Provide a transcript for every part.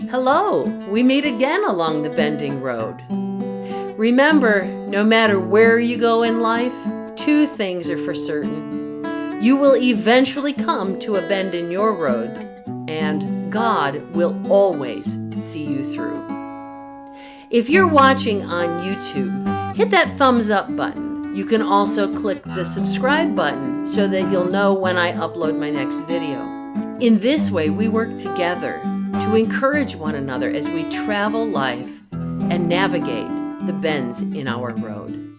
Hello, we meet again along the bending road. Remember, no matter where you go in life, two things are for certain. You will eventually come to a bend in your road, and God will always see you through. If you're watching on YouTube, hit that thumbs up button. You can also click the subscribe button so that you'll know when I upload my next video. In this way, we work together to encourage one another as we travel life and navigate the bends in our road.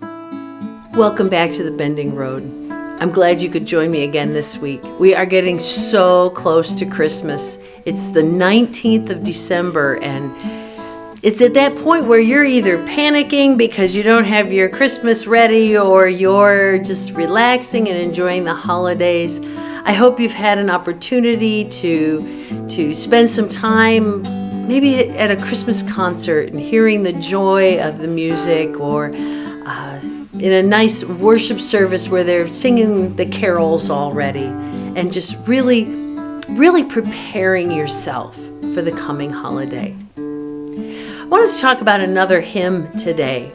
Welcome back to the Bending Road. I'm glad you could join me again this week. We are getting so close to Christmas. It's the 19th of December, and it's at that point where you're either panicking because you don't have your Christmas ready, or you're just relaxing and enjoying the holidays. I hope you've had an opportunity to spend some time maybe at a Christmas concert and hearing the joy of the music, or in a nice worship service where they're singing the carols already, and just really preparing yourself for the coming holiday. I wanted to talk about another hymn today.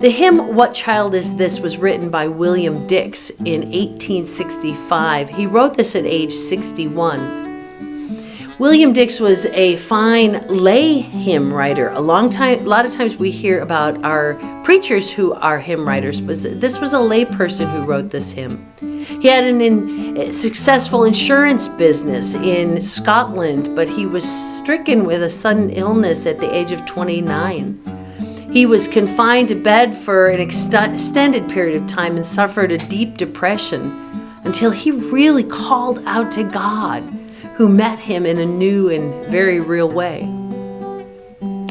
The hymn, "What Child Is This?" was written by William Dix in 1865. He wrote this at age 61. William Dix was a fine lay hymn writer. A lot of times we hear about our preachers who are hymn writers, but this was a lay person who wrote this hymn. He had a successful insurance business in Scotland, but he was stricken with a sudden illness at the age of 29. He was confined to bed for an extended period of time and suffered a deep depression until he really called out to God, who met him in a new and very real way.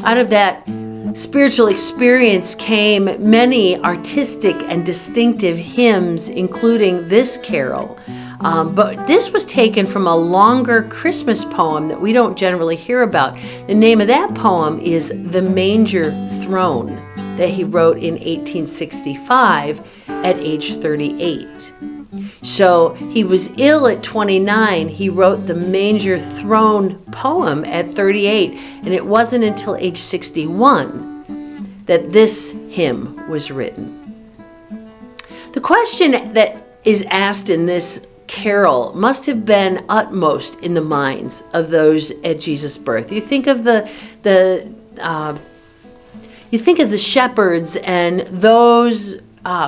Out of that spiritual experience came many artistic and distinctive hymns, including this carol. But this was taken from a longer Christmas poem that we don't generally hear about. The name of that poem is "The Manger Throne," that he wrote in 1865 at age 38. So he was ill at 29. He wrote the Manger Throne poem at 38, and it wasn't until age 61 that this hymn was written. The question that is asked in this carol must have been utmost in the minds of those at Jesus' birth. You think of the shepherds and those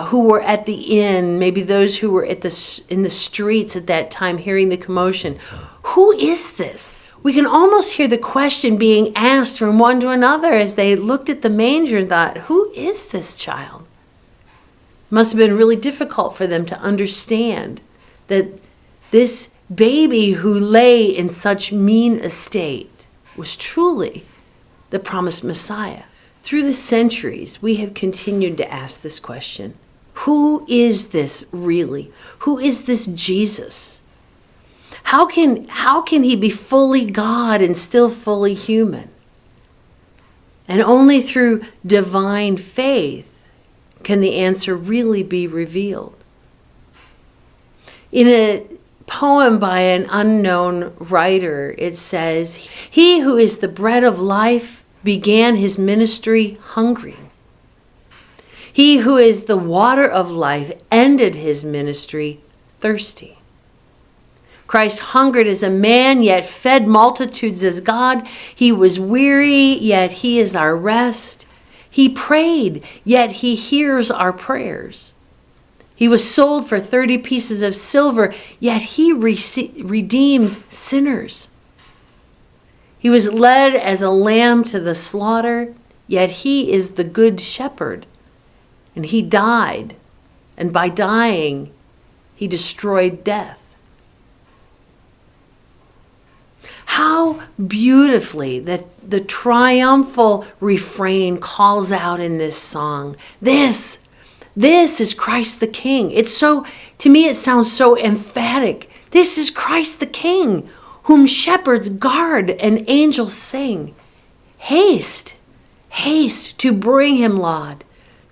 who were at the inn, maybe those who were in the streets at that time hearing the commotion. Who is this? We can almost hear the question being asked from one to another as they looked at the manger and thought, who is this child? It must have been really difficult for them to understand that this baby who lay in such mean estate was truly the promised Messiah. Through the centuries, we have continued to ask this question. Who is this really? Who is this Jesus? How can he be fully God and still fully human? And only through divine faith can the answer really be revealed. In a poem by an unknown writer, it says, "He who is the bread of life began his ministry hungry. He who is the water of life ended his ministry thirsty." Christ hungered as a man, yet fed multitudes as God. He was weary, yet he is our rest. He prayed, yet he hears our prayers. He was sold for 30 pieces of silver, yet he redeems sinners. He was led as a lamb to the slaughter, yet he is the good shepherd. And he died, and by dying, he destroyed death. How beautifully that the triumphal refrain calls out in this song. This is Christ the King. To me, it sounds so emphatic. This is Christ the King, whom shepherds guard and angels sing. Haste, haste to bring him laud,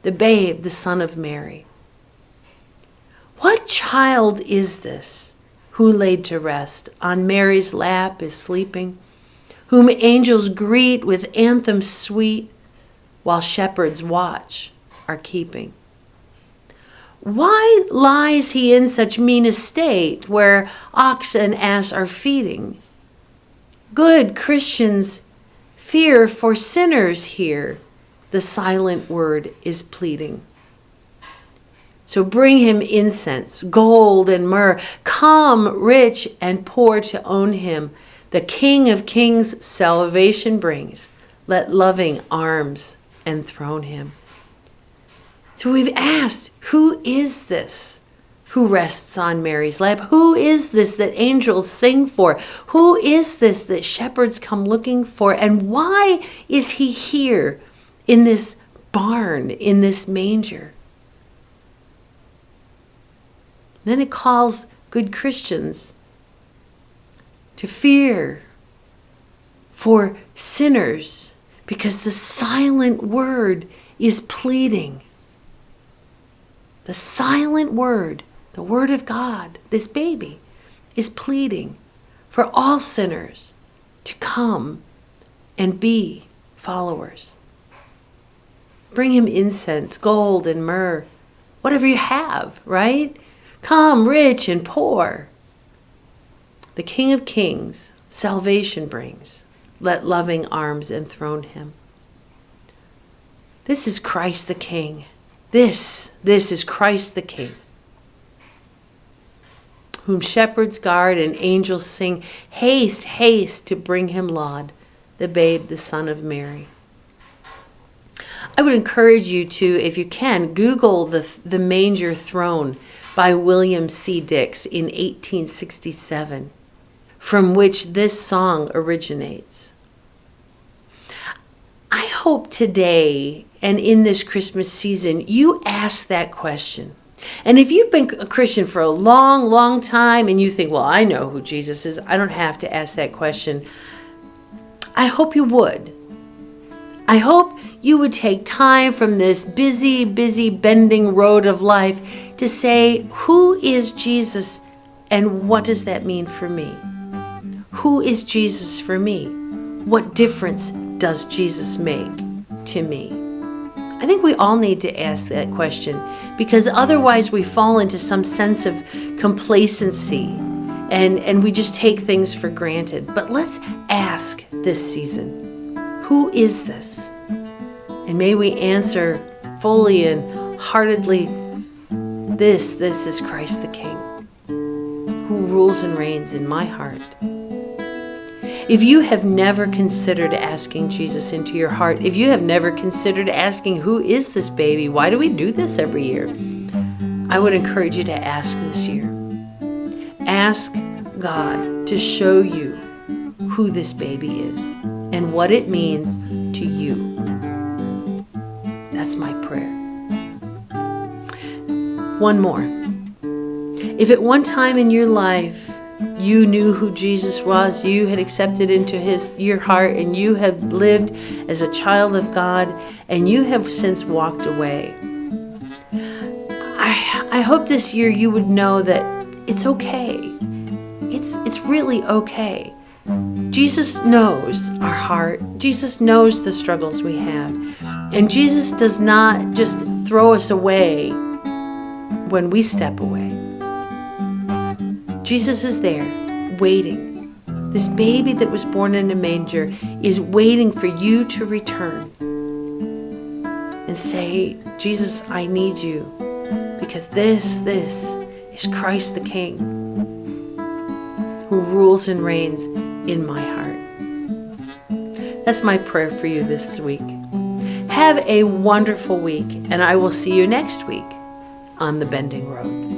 the babe, the Son of Mary. What child is this who laid to rest on Mary's lap is sleeping, whom angels greet with anthems sweet, while shepherds watch are keeping. Why lies he in such mean estate, where ox and ass are feeding? Good Christians, fear, for sinners here the silent word is pleading. So bring him incense, gold and myrrh. Come, rich and poor, to own him. The King of Kings salvation brings. Let loving arms enthrone him. So we've asked, who is this who rests on Mary's lap? Who is this that angels sing for? Who is this that shepherds come looking for? And why is he here in this barn, in this manger? Then it calls good Christians to fear for sinners, because the silent word is pleading. The silent word, the word of God, this baby, is pleading for all sinners to come and be followers. Bring him incense, gold and myrrh, whatever you have, right? Come, rich and poor. The King of Kings salvation brings. Let loving arms enthrone him. This is Christ the King. This is Christ the King, whom shepherds guard and angels sing, haste, haste to bring him laud, the babe, the Son of Mary. I would encourage you to, if you can, Google the Manger Throne by William C. Dix in 1867, from which this song originates. I hope today and in this Christmas season, you ask that question. And if you've been a Christian for a long, long time and you think, well, I know who Jesus is, I don't have to ask that question, I hope you would. I hope you would take time from this busy, busy, bending road of life to say, who is Jesus and what does that mean for me? Who is Jesus for me? What difference does Jesus make to me? I think we all need to ask that question, because otherwise we fall into some sense of complacency and we just take things for granted. But let's ask this season, who is this? And may we answer fully and heartedly, this is Christ the King, who rules and reigns in my heart. If you have never considered asking Jesus into your heart, if you have never considered asking, who is this baby? Why do we do this every year? I would encourage you to ask this year. Ask God to show you who this baby is and what it means to you. That's my prayer. One more. If at one time in your life you knew who Jesus was, you had accepted into your heart, and you have lived as a child of God, and you have since walked away, I hope this year you would know that it's okay. It's really okay. Jesus knows our heart. Jesus knows the struggles we have. And Jesus does not just throw us away when we step away. Jesus is there, waiting. This baby that was born in a manger is waiting for you to return and say, Jesus, I need you, because this is Christ the King, who rules and reigns in my heart. That's my prayer for you this week. Have a wonderful week, and I will see you next week on the Bending Road.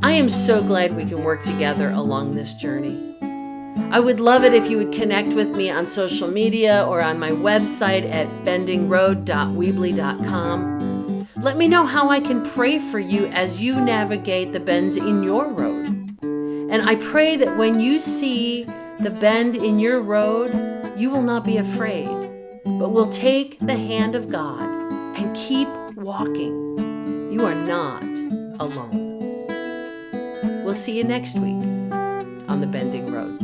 I am so glad we can work together along this journey. I would love it if you would connect with me on social media or on my website at bendingroad.weebly.com. Let me know how I can pray for you as you navigate the bends in your road. And I pray that when you see the bend in your road, you will not be afraid, but will take the hand of God and keep walking. You are not alone. We'll see you next week on the Bending Road.